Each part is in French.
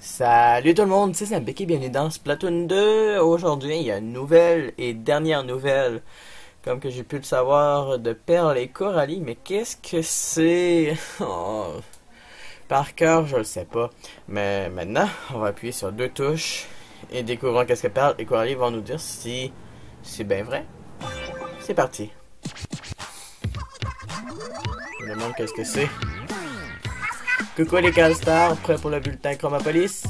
Salut tout le monde, c'est Sambecky, bienvenue dans Splatoon 2. Aujourd'hui, il y a une nouvelle et dernière nouvelle, comme que j'ai pu le savoir, de Pearl et Coralie. Mais qu'est-ce que c'est? Oh, par cœur, je le sais pas. Mais maintenant, on va appuyer sur deux touches et découvrir qu'est-ce que Pearl et Coralie vont nous dire si c'est bien vrai. C'est parti. Je me demande qu'est-ce que c'est. Coucou les Calstars, prêts pour le bulletin Chromopolis?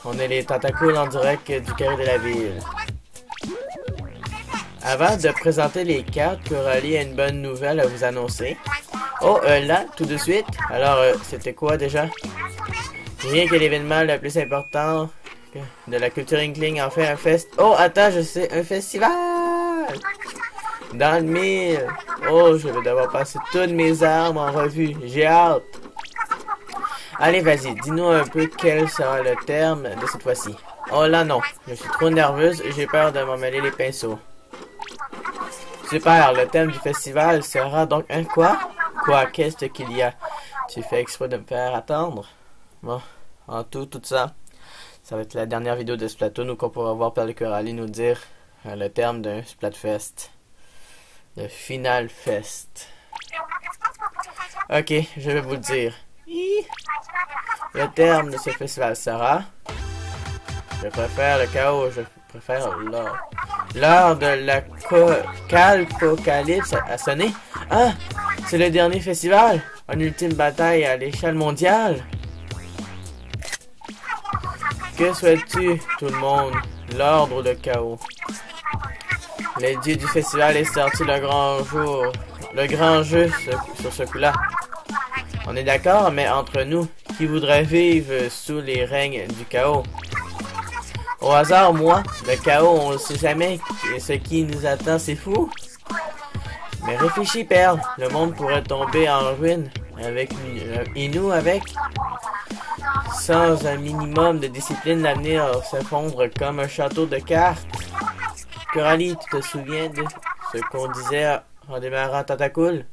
On est les Tentacools en direct du carré de la ville. Avant de présenter les cartes, Coralie a une bonne nouvelle à vous annoncer. Oh, là, tout de suite. Alors, c'était quoi déjà? Rien que l'événement le plus important de la culture Inkling, en fait un fest... Oh, attends, je sais, un festival! Dans le mille. Oh, je vais devoir passer toutes mes armes en revue. J'ai hâte. Allez, vas-y, dis-nous un peu quel sera le terme de cette fois-ci. Oh là non, je suis trop nerveuse et j'ai peur de m'en mêler les pinceaux. Super, le thème du festival sera donc un quoi? Quoi, qu'est-ce qu'il y a? Tu fais exprès de me faire attendre? Bon, en tout ça, ça va être la dernière vidéo de Splatoon où on pourra voir Pearl et Coralie nous dire le terme d'un Splatfest. Le Final Fest. Ok, je vais vous le dire. Le terme de ce festival sera... Je préfère le chaos, je préfère l'or. L'heure de la Calpocalypse a sonné. Ah, c'est le dernier festival. Une ultime bataille à l'échelle mondiale. Que souhaites-tu, tout le monde? L'ordre ou le chaos? Les dieux du festival est sorti le grand jour. Le grand jeu sur ce coup-là. On est d'accord, mais entre nous, qui voudrait vivre sous les règnes du chaos? Au hasard, moi, le chaos, on ne sait jamais, et ce qui nous attend, c'est fou. Mais réfléchis, Pearl, le monde pourrait tomber en ruine, et nous avec. Sans un minimum de discipline, l'avenir s'effondre comme un château de cartes. Coralie, tu te souviens de ce qu'on disait en démarrant Tentacool?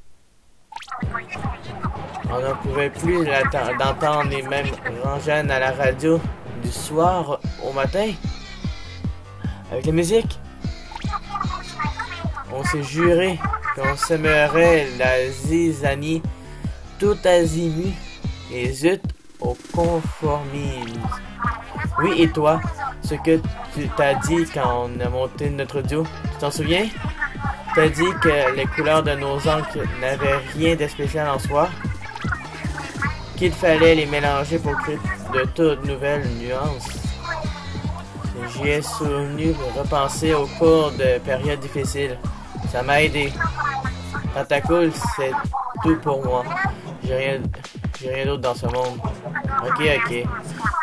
On n'en pouvait plus d'entendre les mêmes rengaines à la radio du soir au matin. Avec la musique. On s'est juré qu'on sèmerait la zizanie tout azimut et zut au conformisme. Oui, et toi, ce que tu t'as dit quand on a monté notre duo, tu t'en souviens? T'as dit que les couleurs de nos encres n'avaient rien de spécial en soi. Qu'il fallait les mélanger pour créer de toutes nouvelles nuances. J'y ai souvenu repenser au cours de périodes difficiles. Ça m'a aidé. Tentacool, c'est tout pour moi. J'ai rien d'autre dans ce monde. Ok.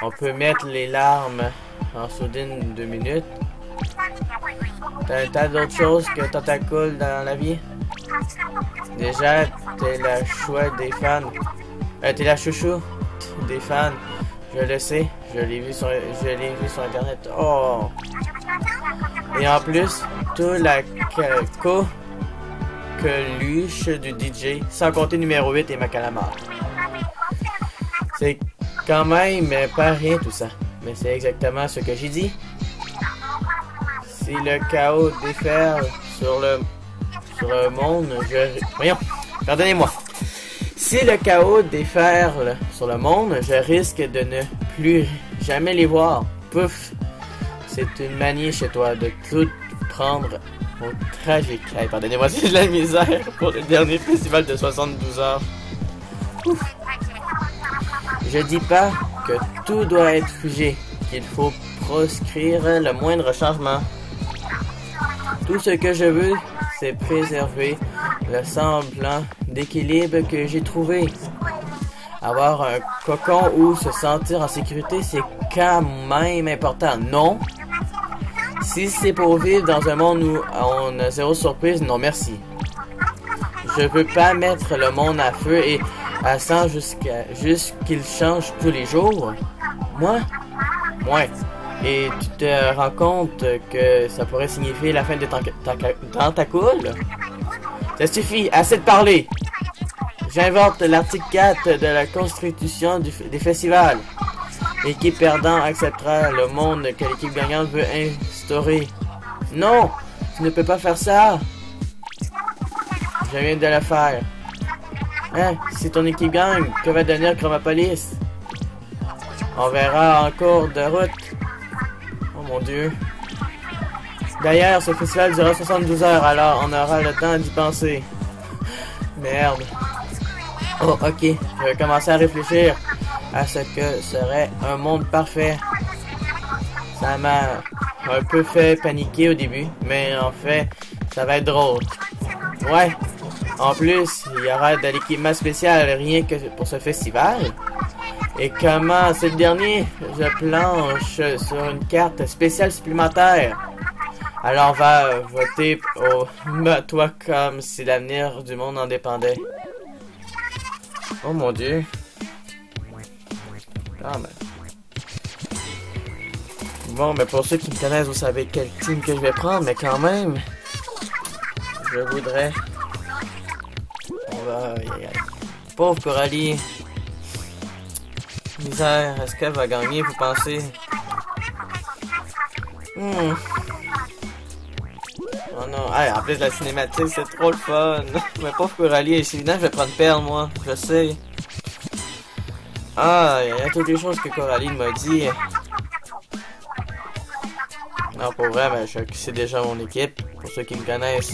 On peut mettre les larmes en sourdine 2 minutes. T'as d'autres choses que Tentacool dans la vie? Déjà, t'es la chouette des fans. T'es la chouchou des fans. Je le sais. Je l'ai vu sur internet. Oh. Et en plus, tout la coqueluche du DJ, sans compter numéro 8 et ma calamar. C'est quand même pas rien tout ça. Mais c'est exactement ce que j'ai dit. Si le chaos déferle sur le monde, Voyons, pardonnez-moi. Si le chaos déferle sur le monde, je risque de ne plus jamais les voir. Pouf! C'est une manie chez toi de tout prendre au tragique. Hey, pardonnez-moi, c'est de la misère pour le dernier festival de 72 heures. Ouf. Je dis pas que tout doit être figé, qu'il faut proscrire le moindre changement. Tout ce que je veux, c'est préserver le semblant d'équilibre que j'ai trouvé. Avoir un cocon où se sentir en sécurité, c'est quand même important, non? Si c'est pour vivre dans un monde où on a zéro surprise, non merci. Je veux pas mettre le monde à feu et à sang jusqu'à qu'il change tous les jours. Moi? Ouais. Et tu te rends compte que ça pourrait signifier la fin de Tentacool? Ça suffit, assez de parler. J'invente l'article 4 de la Constitution des festivals. L'équipe perdante acceptera le monde que l'équipe gagnante veut instaurer. Non! Tu ne peux pas faire ça! Je viens de le faire. Hein? Si ton équipe gagne, que va devenir Chromopolis? On verra en cours de route. Oh mon dieu. D'ailleurs, ce festival durera 72 heures, alors on aura le temps d'y penser. Merde. Oh, ok. Je vais commencer à réfléchir à ce que serait un monde parfait. Ça m'a un peu fait paniquer au début, mais en fait, ça va être drôle. Ouais. En plus, il y aura de l'équipement spécial rien que pour ce festival. Et comment c'est le dernier? Je planche sur une carte spéciale supplémentaire. Alors on va voter au toi comme si l'avenir du monde en dépendait. Oh mon dieu. Ah ben. Bon, mais pour ceux qui me connaissent, vous savez quel team que je vais prendre, mais quand même, je voudrais... Pauvre Coralie. Misère, est-ce qu'elle va gagner, vous pensez? Oh non, hey, en plus la cinématique, c'est trop le fun. Mais pauvre Coralie, c'est évident que je vais prendre perle, moi, je sais. Ah, il y a toutes les choses que Coralie m'a dit. Non, pour vrai, mais c'est déjà mon équipe. Pour ceux qui me connaissent,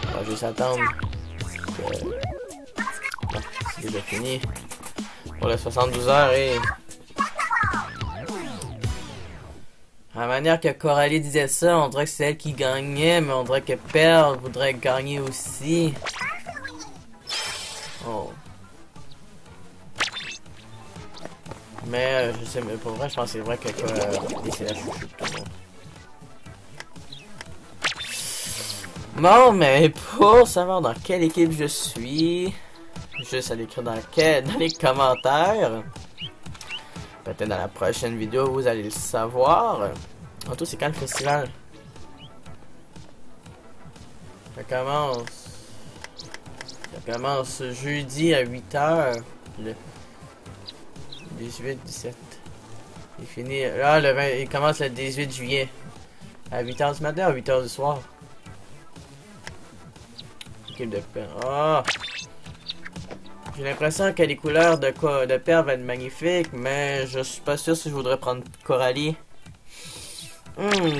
on va juste attendre que... Bon, c'est déjà fini. Pour les 72 heures et... À la manière que Coralie disait ça, on dirait que c'est elle qui gagnait, mais on dirait que Pearl voudrait gagner aussi. Oh. Mais je sais, mais pour vrai, je pense que c'est vrai que c'est la chouchou de tout le monde. Bon, mais pour savoir dans quelle équipe je suis, juste à l'écrire dans les commentaires. Peut-être dans la prochaine vidéo, vous allez le savoir. En tout, c'est quand le festival? Ça commence jeudi à 8h. Le 18-17. Il finit... Là, le 20, il commence le 18 juillet. À 8h du matin ou à 8h du soir? Équipe de paix. Oh! J'ai l'impression que les couleurs de Pearl vont être magnifiques, mais je suis pas sûr si je voudrais prendre Coralie.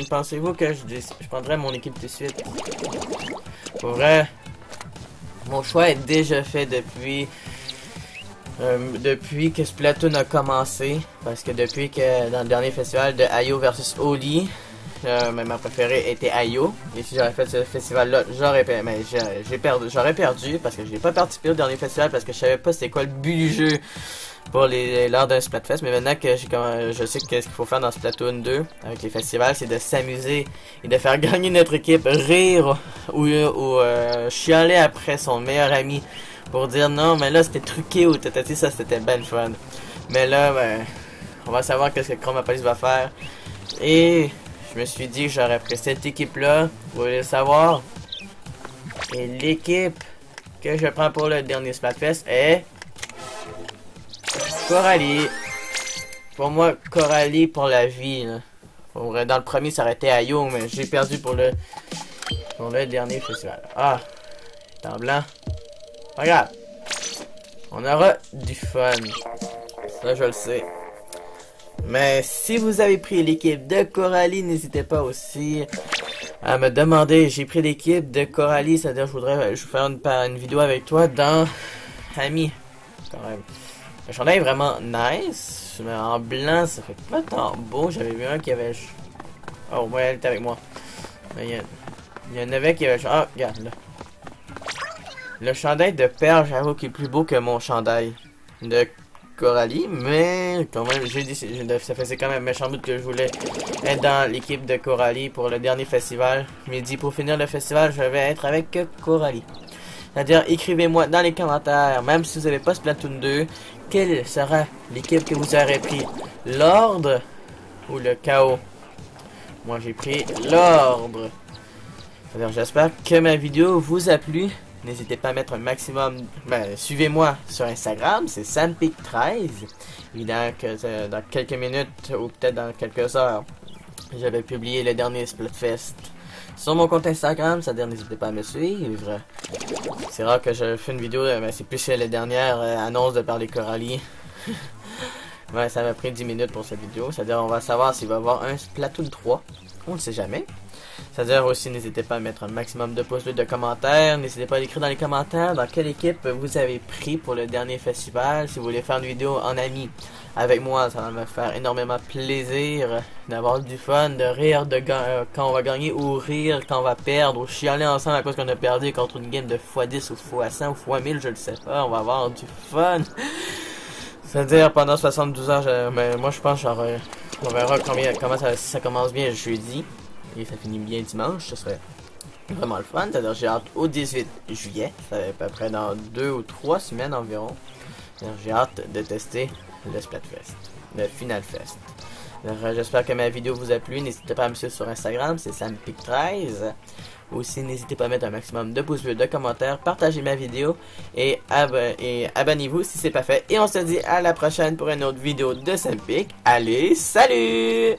Pensez-vous que je prendrais mon équipe tout de suite? Pour vrai, mon choix est déjà fait depuis que Splatoon a commencé. Parce que depuis que dans le dernier festival de Ayo versus Oli, ma préférée était Ayo. Et si j'avais fait ce festival-là, j'aurais perdu parce que j'ai pas participé au dernier festival parce que je savais pas c'était quoi le but du jeu pour lors d'un Splatfest. Mais maintenant que je sais qu'est-ce qu'il faut faire dans Splatoon 2 avec les festivals, c'est de s'amuser et de faire gagner notre équipe, rire ou chialer après son meilleur ami pour dire non mais là c'était truqué ou tatati, ça c'était ben fun. Mais là ben on va savoir qu'est-ce que Chromopolis va faire. Et je me suis dit que j'aurais pris cette équipe-là, vous voulez le savoir. Et l'équipe que je prends pour le dernier Splatfest est... Coralie. Pour moi, Coralie pour la vie. Là. Dans le premier, ça aurait été Ayo, mais j'ai perdu pour le dernier festival. Ah, c'est en blanc. Regarde. On aura du fun. Ça, je le sais. Mais si vous avez pris l'équipe de Coralie, n'hésitez pas aussi à me demander. J'ai pris l'équipe de Coralie, c'est-à-dire je voudrais faire une vidéo avec toi dans Ami. Quand même. Le chandail est vraiment nice, mais en blanc ça fait pas tant beau. J'avais vu un qui avait... Oh, ouais, elle était avec moi. Mais il y en avait qui avait... Ah, regarde là. Le chandail de Pearl, j'avoue qu'il est plus beau que mon chandail de Coralie, mais quand même, ça faisait quand même méchant bout que je voulais être dans l'équipe de Coralie pour le dernier festival. Je m'ai dit, pour finir le festival, je vais être avec Coralie. C'est-à-dire, écrivez-moi dans les commentaires, même si vous n'avez pas Splatoon 2, quelle sera l'équipe que vous aurez pris, l'ordre ou le chaos? Moi, j'ai pris l'ordre. C'est-à-dire, j'espère que ma vidéo vous a plu. N'hésitez pas à mettre un maximum... suivez-moi sur Instagram, c'est SamPic13. Évidemment que dans quelques minutes, ou peut-être dans quelques heures, j'avais publié le dernier Splatfest sur mon compte Instagram, c'est-à-dire n'hésitez pas à me suivre. C'est rare que je fais une vidéo, mais c'est plus la dernière annonce de Parler Corallier. Ouais, ça m'a pris 10 minutes pour cette vidéo, c'est-à-dire on va savoir s'il va y avoir un Splatoon 3. On ne sait jamais. C'est-à-dire aussi, n'hésitez pas à mettre un maximum de pouces bleus, de commentaires. N'hésitez pas à écrire dans les commentaires dans quelle équipe vous avez pris pour le dernier festival. Si vous voulez faire une vidéo en ami avec moi, ça va me faire énormément plaisir d'avoir du fun, de rire quand on va gagner ou rire quand on va perdre ou chialer ensemble à cause qu'on a perdu contre une game de x10 ou x100 ou x1000, je ne sais pas. On va avoir du fun. C'est-à-dire pendant 72 heures, moi je pense genre, on verra comment ça commence bien jeudi. Et ça finit bien dimanche, ce serait vraiment le fun. C'est-à-dire j'ai hâte au 18 juillet, ça va à peu près dans 2 ou 3 semaines environ. J'ai hâte de tester le Splatfest, le Final Fest. J'espère que ma vidéo vous a plu. N'hésitez pas à me suivre sur Instagram, c'est SamPic13. Aussi, n'hésitez pas à mettre un maximum de pouces bleus, de commentaires, partagez ma vidéo et abonnez-vous si c'est pas fait. Et on se dit à la prochaine pour une autre vidéo de SamPic. Allez, salut!